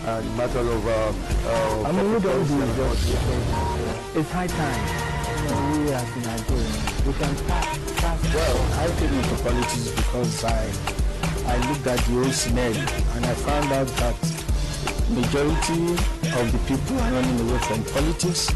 the matter of I mean, we don't do it just it's high time. We as Nigerians, we can start. Well, I came into politics because I looked at the whole scenario and I found out that majority of the people are running away from politics.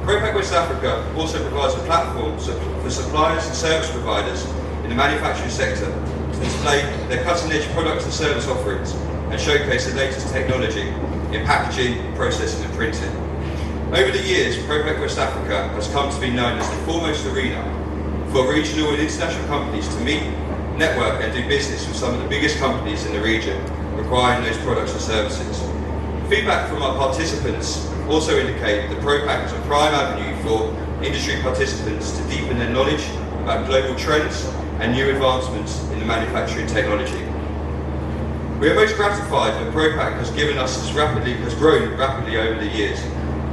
Propak West Africa also provides a platform for suppliers and service providers in the manufacturing sector to display their cutting-edge products and service offerings and showcase the latest technology in packaging, processing and printing. Over the years, Propak West Africa has come to be known as the foremost arena for regional and international companies to meet, network and do business with some of the biggest companies in the region requiring those products and services. Feedback from our participants also indicate that Propak is a prime avenue for industry participants to deepen their knowledge about global trends and new advancements in the manufacturing technology. We are most gratified that Propak has grown rapidly over the years,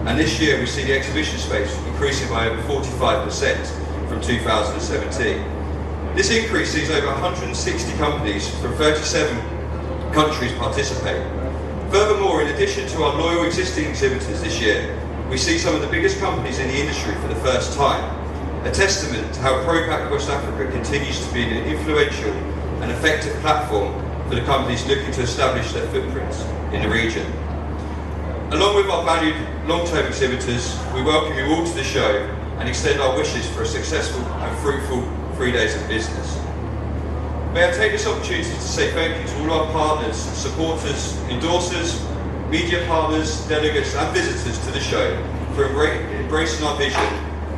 and this year we see the exhibition space increasing by over 45% from 2017. This increase sees over 160 companies from 37 countries participate. Furthermore, in addition to our loyal existing exhibitors this year, we see some of the biggest companies in the industry for the first time, a testament to how Propak West Africa continues to be an influential and effective platform for the companies looking to establish their footprints in the region. Along with our valued long-term exhibitors, we welcome you all to the show and extend our wishes for a successful and fruitful 3 days of business. May I take this opportunity to say thank you to all our partners, supporters, endorsers, media partners, delegates and visitors to the show for embracing our vision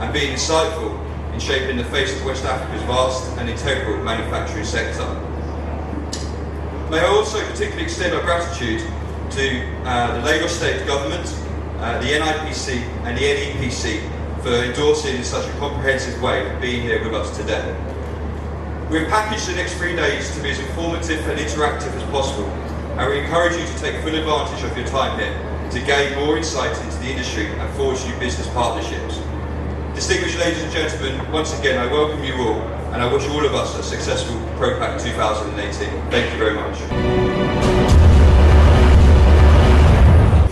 and being insightful in shaping the face of West Africa's vast and integral manufacturing sector. May I also particularly extend our gratitude to the Lagos State Government, the NIPC and the NEPC for endorsing in such a comprehensive way and being here with us today. We've packaged the next 3 days to be as informative and interactive as possible, and we encourage you to take full advantage of your time here to gain more insight into the industry and forge new business partnerships. Distinguished ladies and gentlemen, once again I welcome you all, and I wish all of us a successful Propak 2018. Thank you very much.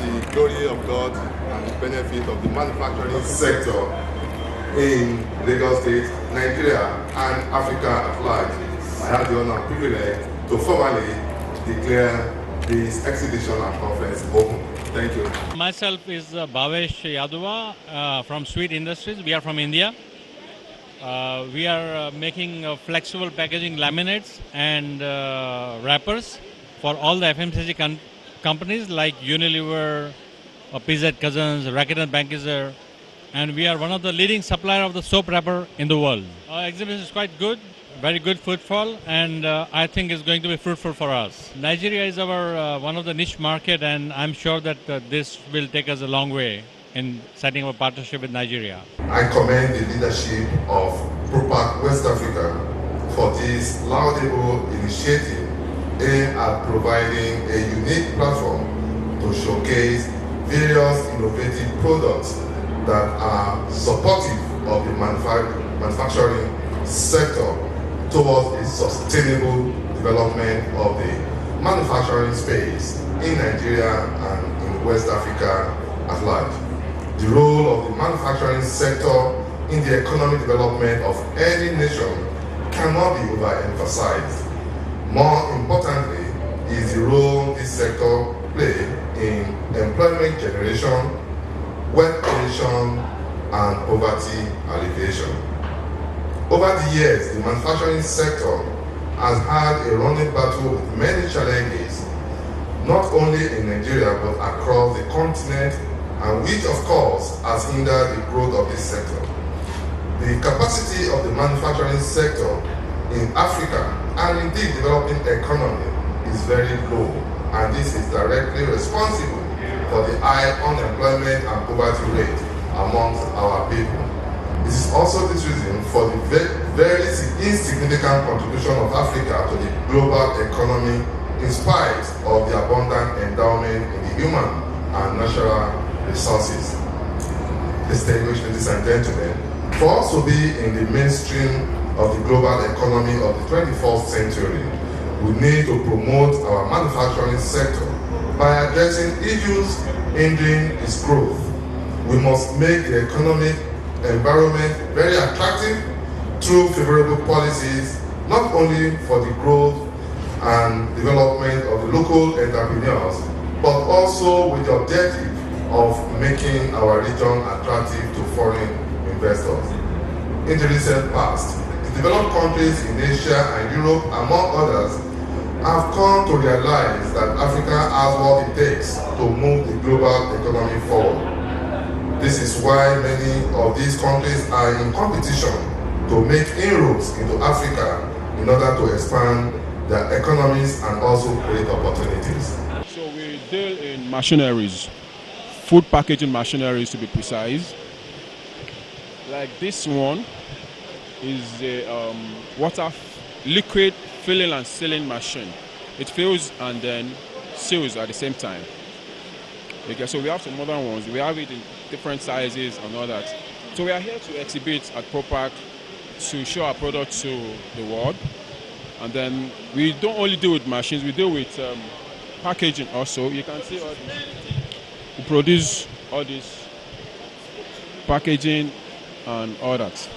The glory of God and the benefit of the manufacturing sector in Lagos State, Nigeria and Africa at large. I have the honor and privilege to formally declare this exhibition and conference open. Thank you. Myself is Bhavesh Yadava from Sweet Industries. We are from India. We are making flexible packaging laminates and wrappers for all the FMCG companies like Unilever, PZ Cousins, Rakuten Bankizer, and we are one of the leading supplier of the soap wrapper in the world. Our exhibition is quite good, very good footfall, and I think it's going to be fruitful for us. Nigeria is our one of the niche market, and I'm sure that this will take us a long way in setting up a partnership with Nigeria. I commend the leadership of Propak West Africa for this laudable initiative aimed at providing a unique platform to showcase various innovative products that are supportive of the manufacturing sector towards a sustainable development of the manufacturing space in Nigeria and in West Africa at large. The role of the manufacturing sector in the economic development of any nation cannot be overemphasized. More importantly is the role this sector plays in employment generation, wealth creation, and poverty alleviation. Over the years, the manufacturing sector has had a running battle with many challenges, not only in Nigeria but across the continent, and which of course has hindered the growth of this sector. The capacity of the manufacturing sector in Africa and indeed developing economy is very low, and this is directly responsible for the high unemployment and poverty rate amongst our people. This is also the reason for the very insignificant contribution of Africa to the global economy in spite of the abundant endowment in the human and natural resources. Distinguished ladies and gentlemen, for us to be in the mainstream of the global economy of the 21st century, we need to promote our manufacturing sector by addressing issues hindering its growth. We must make the economic environment very attractive through favorable policies, not only for the growth and development of the local entrepreneurs, but also with the objective of making our region attractive to foreign investors. In the recent past, the developed countries in Asia and Europe, among others, have come to realize that Africa has what it takes to move the global economy forward. This is why many of these countries are in competition to make inroads into Africa in order to expand their economies and also create opportunities. So we deal in machineries, food packaging machineries to be precise. Like this one is a liquid filling and sealing machine. It fills and then seals at the same time. Okay, so we have some modern ones. We have it in different sizes and all that. So we are here to exhibit at Propak to show our product to the world. And then we don't only deal with machines, we deal with packaging also. You can see all this. We produce all this packaging and all that.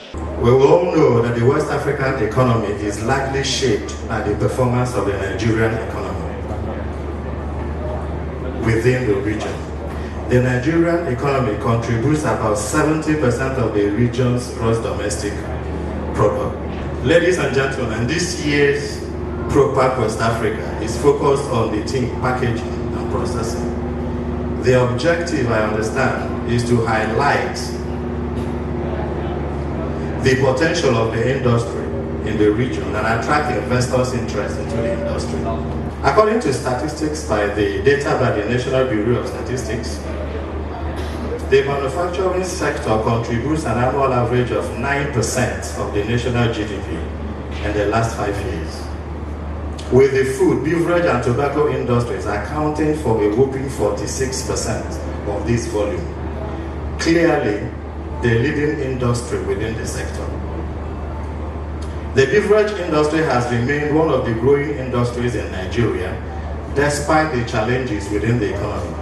We will all know that the West African economy is largely shaped by the performance of the Nigerian economy within the region. The Nigerian economy contributes about 70% of the region's gross domestic product. Ladies and gentlemen, this year's Propak West Africa is focused on the theme packaging and processing. The objective, I understand, is to highlight the potential of the industry in the region and attract investors' interest into the industry. According to statistics by the data by the National Bureau of Statistics, the manufacturing sector contributes an annual average of 9% of the national GDP in the last 5 years, with the food, beverage and tobacco industries accounting for a whopping 46% of this volume. Clearly, the leading industry within the sector. The beverage industry has remained one of the growing industries in Nigeria, despite the challenges within the economy.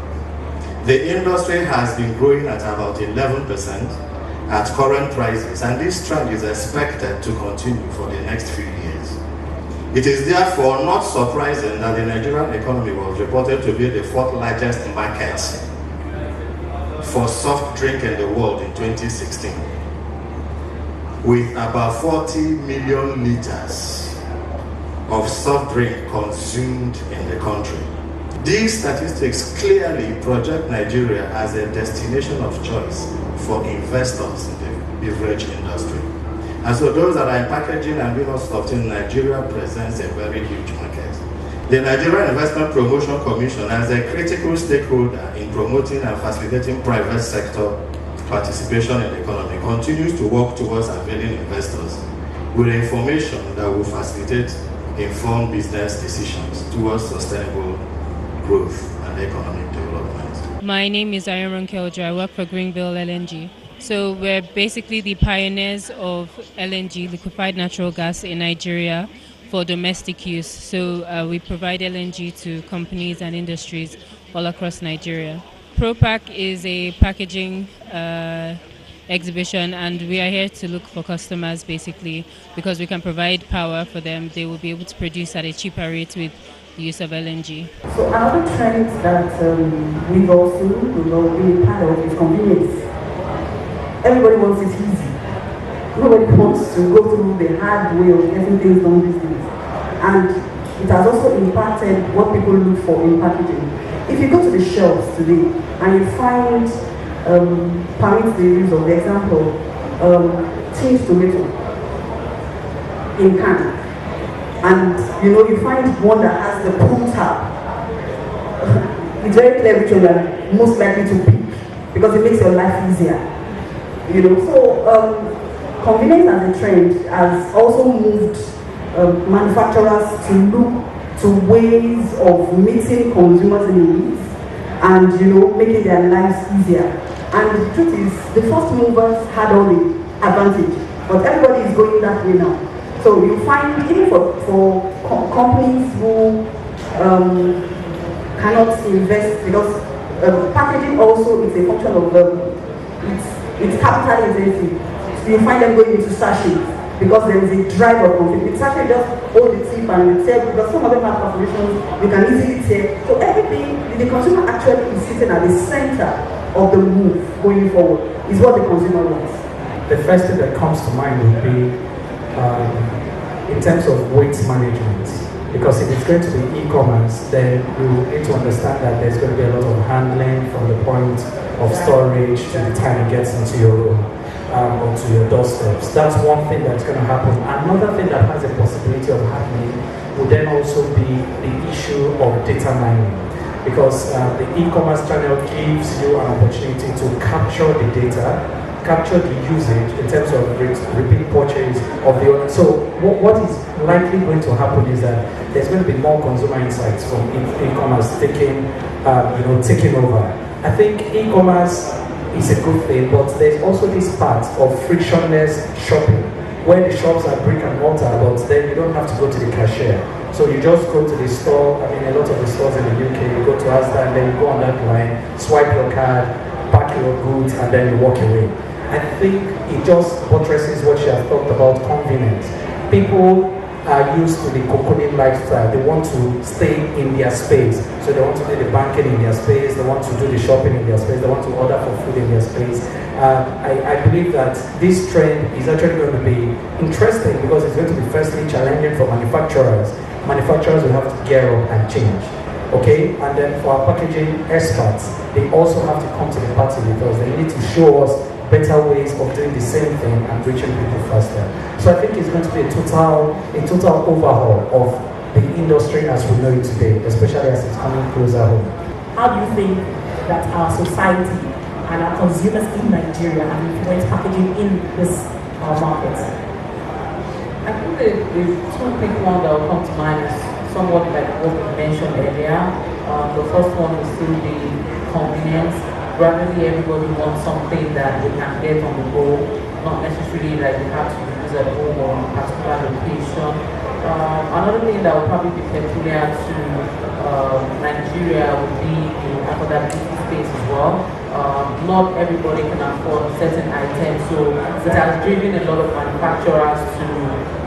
The industry has been growing at about 11% at current prices, and this trend is expected to continue for the next few years. It is therefore not surprising that the Nigerian economy was reported to be the fourth largest market for soft drink in the world in 2016, with about 40 million liters of soft drink consumed in the country. These statistics clearly project Nigeria as a destination of choice for investors in the beverage industry. And so those that are in packaging and beverage soft in Nigeria presents a very huge market. The Nigerian Investment Promotion Commission, as a critical stakeholder in promoting and facilitating private sector participation in the economy, continues to work towards availing investors with information that will facilitate informed business decisions towards sustainable growth and economic development. My name is Ayaron Keljo. I work for Greenville LNG. So we're basically the pioneers of LNG, liquefied natural gas, in Nigeria for domestic use. So we provide LNG to companies and industries all across Nigeria. Propak is a packaging exhibition, and we are here to look for customers basically because we can provide power for them. They will be able to produce at a cheaper rate with the use of LNG. So another trend that we've also been part of is convenience. Everybody wants it easy. Nobody wants to go through the hard way of getting things done these days. And it has also impacted what people look for in packaging. If you go to the shelves today and you find, permit the use of the example, tinned tomato in can, and you find one that has the pull tab, it's very clear which one you are most likely to pick because it makes your life easier. So convenience as a trend has also moved manufacturers to look to ways of meeting consumers' needs and making their lives easier. And the truth is, the first movers had all the advantage, but everybody is going that way now. So you find even for companies who cannot invest, because packaging also is a function of it's capital intensive. So you find them going into sachets because there is a drive of conflict. With sachet, just hold the tip and you tear, because some of them have perforations, you can easily tear. So everything, the consumer actually is sitting at the center of the move going forward, is what the consumer wants. The first thing that comes to mind would be in terms of weight management. Because if it's going to be e-commerce, then you need to understand that there's going to be a lot of handling from the point of storage to the time it gets into your room or to your doorsteps. That's one thing that's going to happen. Another thing that has a possibility of happening would then also be the issue of data mining. Because the e-commerce channel gives you an opportunity to capture the data, capture the usage in terms of repeat purchase of the owner. So what is likely going to happen is that there's going to be more consumer insights from e-commerce taking over. I think e-commerce is a good thing, but there's also this part of frictionless shopping, where the shops are brick and mortar, but then you don't have to go to the cashier. So you just go to the store. I mean, a lot of the stores in the UK, you go to Asda and then you go on that line, swipe your card, pack your goods, and then you walk away. I think it just buttresses what you have talked about, convenience. People are used to the cocooning lifestyle. They want to stay in their space. So they want to do the banking in their space, they want to do the shopping in their space, they want to order for food in their space. I believe that this trend is actually going to be interesting because it's going to be firstly challenging for manufacturers. Manufacturers will have to gear up and change. Okay, and then for our packaging experts, they also have to come to the party because they need to show us better ways of doing the same thing and reaching people faster. So I think it's going to be a total overhaul of the industry as we know it today, especially as it's coming closer home. How do you think that our society and our consumers in Nigeria have influenced packaging in this market? I think the two quick ones that will come to mind is somewhat like what we mentioned earlier. The first one is still the convenience. Gradually, everybody wants something that they can get on the go, not necessarily like they have to use at home or a particular location. Another thing that would probably be peculiar to Nigeria would be the affordability space as well. Not everybody can afford certain items, so it has driven a lot of manufacturers to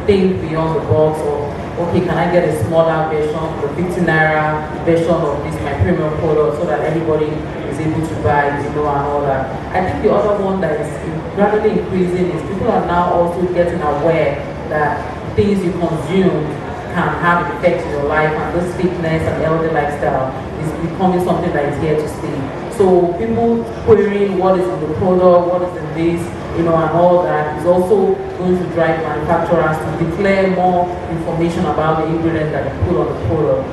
think beyond the box of, okay, can I get a smaller version, the 50 naira version of this, my premium product, so that everybody is able to buy, and all that. I think the other one that is gradually increasing is people are now also getting aware that things you consume can have an effect in your life, and this fitness and healthy lifestyle is becoming something that is here to stay. So people querying what is in the product, what is in this, and all that is also going to drive manufacturers to declare more information about the ingredients that they put on the product.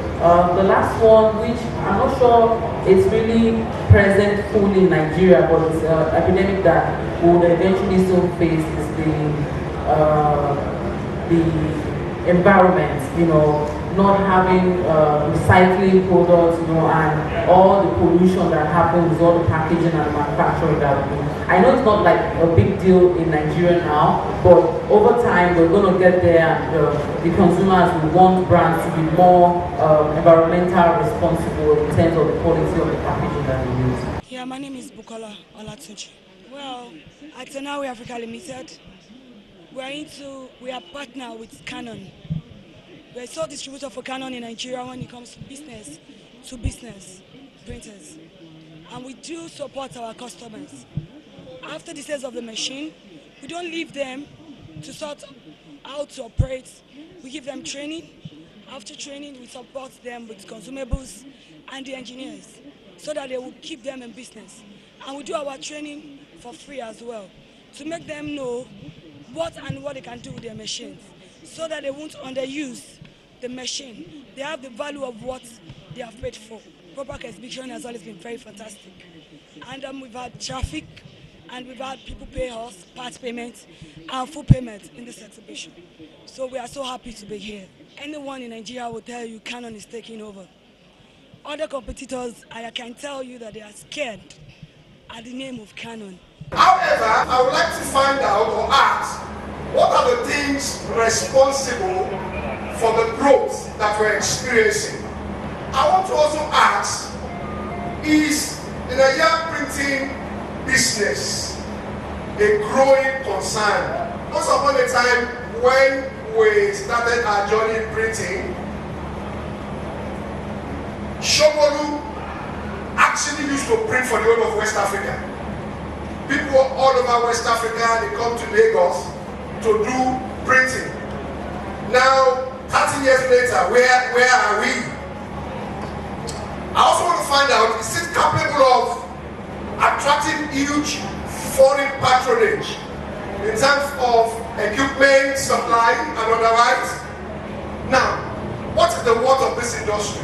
The last one, which I'm not sure it's really present fully in Nigeria, but it's an epidemic that we would eventually still face, is the the environment, not having recycling products, and all the pollution that happens with all the packaging and manufacturing that we do. I know it's not like a big deal in Nigeria now, but over time we're going to get there, and the consumers will want brands to be more environmental responsible in terms of the quality of the packaging that they use. Yeah, my name is Bukola Olatunji. Well, at Tenawi Africa Limited, we are partner with Canon. We're a sole distributor for Canon in Nigeria when it comes to business printers. And we do support our customers. After the sales of the machine, we don't leave them to sort how to operate. We give them training. After training, we support them with consumables and the engineers so that they will keep them in business. And we do our training for free as well to make them know what they can do with their machines so that they won't underuse the machine. They have the value of what they have paid for. Propak exhibition has always been very fantastic. And we've had traffic, and we've had people pay us part payment and full payment in this exhibition. So we are so happy to be here. Anyone in Nigeria will tell you Canon is taking over. Other competitors, I can tell you that they are scared at the name of Canon. However, I would like to find out or ask, what are the things responsible for the growth that we're experiencing? I want to also ask, is the Nigerian printing business a growing concern? Once upon a time when we started our journey in printing, Shomolu actually used to print for the whole of West Africa. People all over West Africa, they come to Lagos to do printing. Now, 30 years later, where are we? I also want to find out, is it capable of attracting huge foreign patronage in terms of equipment, supply, and otherwise? Now, what is the worth of this industry?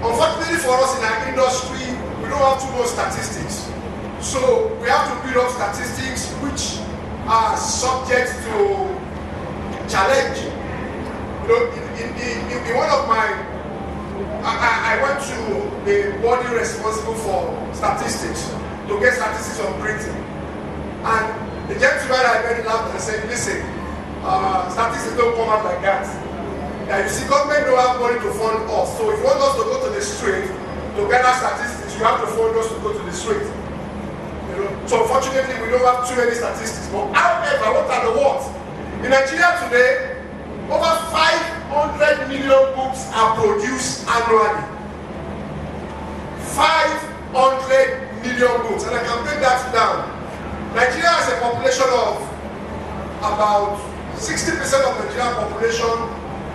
Unfortunately for us in our industry, we don't have too much statistics. So we have to build up statistics which are subject to challenge. In one of my, I went to the body responsible for statistics to get statistics on printing. And the gentleman I met laughed and said, listen, statistics don't come out like that. You see, government don't have money to fund us. So if you want us to go to the street to gather statistics, you have to fund us to go to the street. So unfortunately, we don't have too many statistics. But however, what are the words? In Nigeria today, over 500 million books are produced annually. 500 million books, and I can break that down. Nigeria has a population of about 60% of the Nigerian population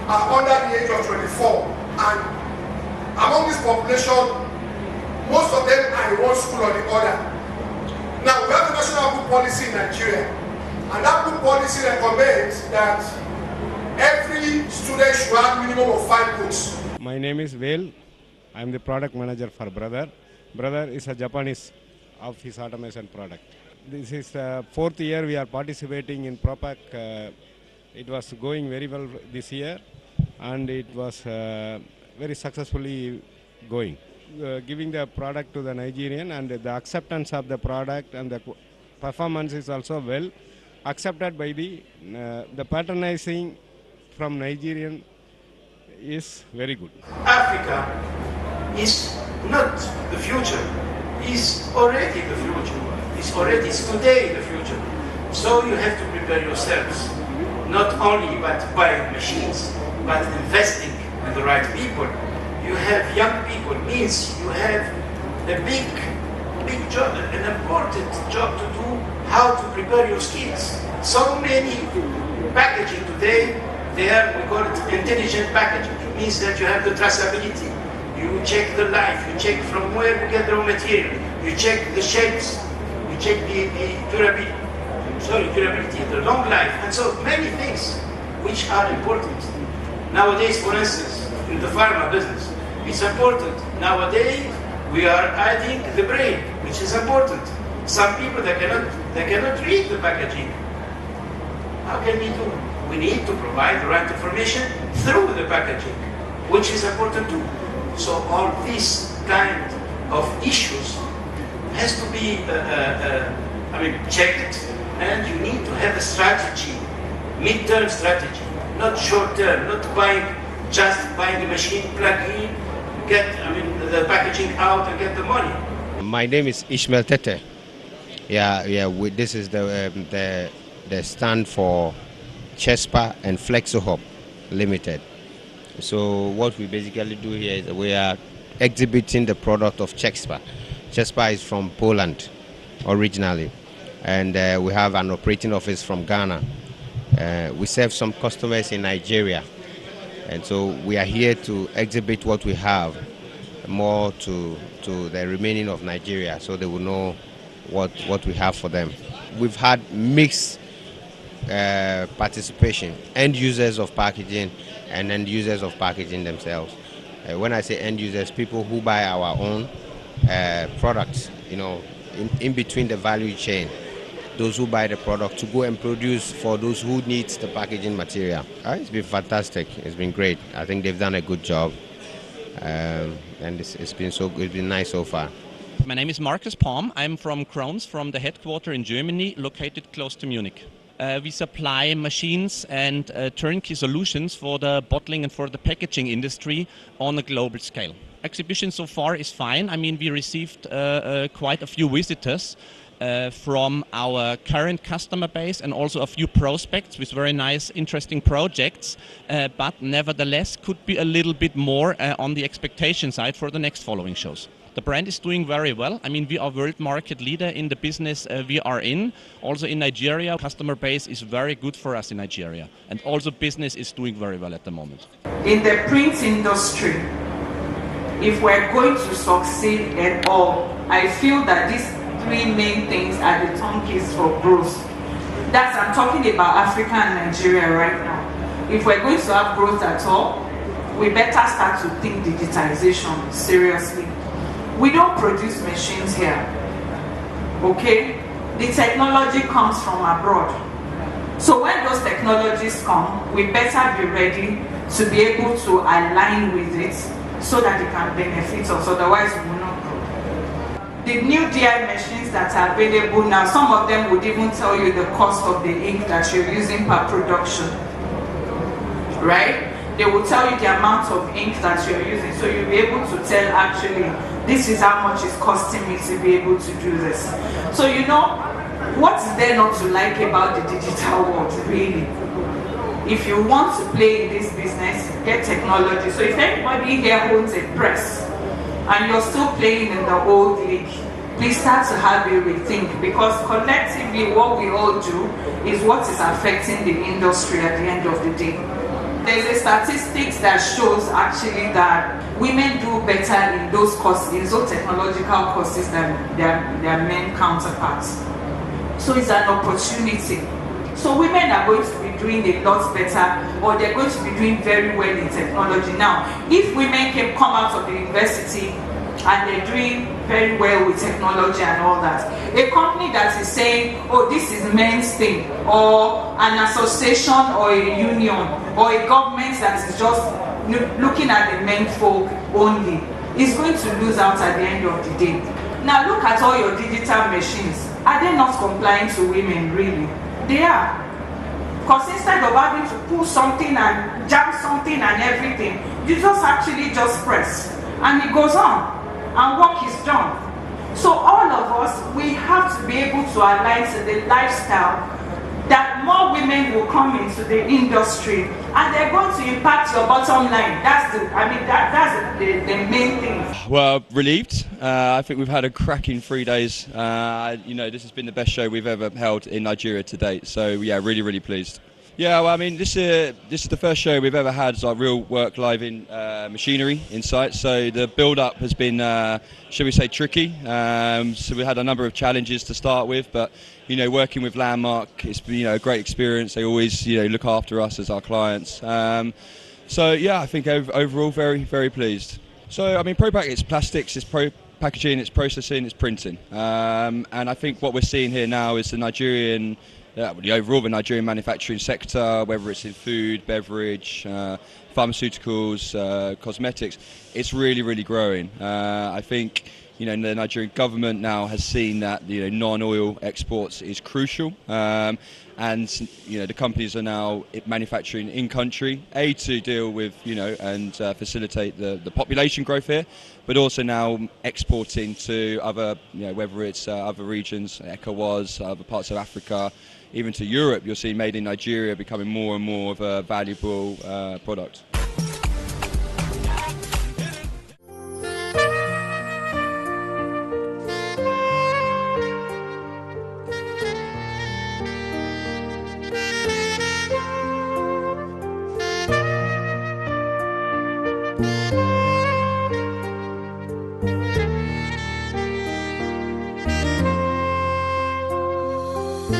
are under the age of 24, and among this population, most of them are in one school or the other. Now, we have a national book policy in Nigeria, and that book policy recommends that every student should have a minimum of 5 books. My name is Vail. I am the product manager for Brother. Brother is a Japanese of his automation product. This is the 4th year we are participating in Propak. It was going very well this year, and it was very successfully going. Giving the product to the Nigerian, and the acceptance of the product and the performance is also well accepted by the patronizing from Nigerian is very good. Africa is not the future, is already the future, is today the future. So you have to prepare yourselves, not only by buying machines, but investing in the right people. You have young people, means you have a big job, an important job to do, how to prepare your skills. So many packaging today, we call it intelligent packaging. It means that you have the traceability. You check the life, you check from where you get the raw material, you check the shapes, you check the durability, the long life, and so many things which are important. Nowadays, for instance, in the pharma business, it's important. Nowadays, we are adding the brain, which is important. Some people, they cannot read the packaging. How can we do? we need to provide the right information through the packaging, which is important too. So all these kind of issues has to be checked, and you need to have a strategy, mid-term strategy, not short-term, not just buying the machine, plug in, get the packaging out and get the money. My name is Ishmael Tete. This is the stand for Chespa and FlexiHub Limited. So what we basically do here is we are exhibiting the product of Chespa. Chespa is from Poland originally, and we have an operating office from Ghana. We serve some customers in Nigeria, and so we are here to exhibit what we have more to the remaining of Nigeria, so they will know what we have for them. We've had mixed participation, end users of packaging and end users of packaging themselves. When I say end users, people who buy our own products, in between the value chain, those who buy the product to go and produce for those who need the packaging material. It's been fantastic. It's been great. I think they've done a good job, and it's been nice so far. My name is Markus Palm. I'm from Krones, from the headquarters in Germany, located close to Munich. We supply machines and turnkey solutions for the bottling and for the packaging industry on a global scale. Exhibition so far is fine. We received quite a few visitors from our current customer base and also a few prospects with very nice, interesting projects, but nevertheless could be a little bit more on the expectation side for the next following shows. The brand is doing very well. We are world market leader in the business we are in. Also in Nigeria, customer base is very good for us in Nigeria. And also business is doing very well at the moment. In the print industry, if we're going to succeed at all, I feel that these three main things are the turnkeys for growth. I'm talking about Africa and Nigeria right now. If we're going to have growth at all, we better start to think digitization seriously. We don't produce machines here, okay? The technology comes from abroad. So when those technologies come, we better be ready to be able to align with it so that it can benefit us, otherwise we will not grow. The new DI machines that are available now, some of them would even tell you the cost of the ink that you're using per production, right? They will tell you the amount of ink that you're using, so you'll be able to tell actually this is how much it's costing me to be able to do this. So what's there not to like about the digital world, really? If you want to play in this business, get technology. So if anybody here owns a press and you're still playing in the old league, please start to have a rethink, because collectively what we all do is what is affecting the industry at the end of the day. There's a statistics that shows actually that women do better in those courses, in those technological courses than their men counterparts. So it's an opportunity. So women are going to be doing a lot better, or they're going to be doing very well in technology. Now, if women come out of the university and they're doing very well with technology and all that, a company that is saying, oh, this is men's thing, or an association or a union or a government that is just looking at the men folk only, is going to lose out at the end of the day. Now look at all your digital machines. Are they not complying to women, really? They are. Because instead of having to pull something and jam something and everything, you just actually just press and it goes on and work is done. So all of us, we have to be able to align to the lifestyle that more women will come into the industry and they're going to impact your bottom line. That's the main thing. Well, relieved. I think we've had a cracking 3 days. This has been the best show we've ever held in Nigeria to date. So yeah, really, really pleased. Yeah, well, this is the first show we've ever had real work live in machinery in site. So the build-up has been, shall we say, tricky. So we had a number of challenges to start with, but working with Landmark, it's been a great experience. They always look after us as our clients. So yeah, I think overall very, very pleased. So Propak, it's plastics, it's packaging, it's processing, it's printing, and I think what we're seeing here now is the Nigerian the overall the Nigerian manufacturing sector, whether it's in food, beverage, pharmaceuticals, cosmetics, it's really, really growing. I think the Nigerian government now has seen that non-oil exports is crucial, and the companies are now manufacturing in country, to deal with and facilitate the population growth here, but also now exporting to other whether it's other regions, ECOWAS, other parts of Africa, even to Europe. You're seeing made in Nigeria becoming more and more of a valuable product.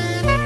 Thank you.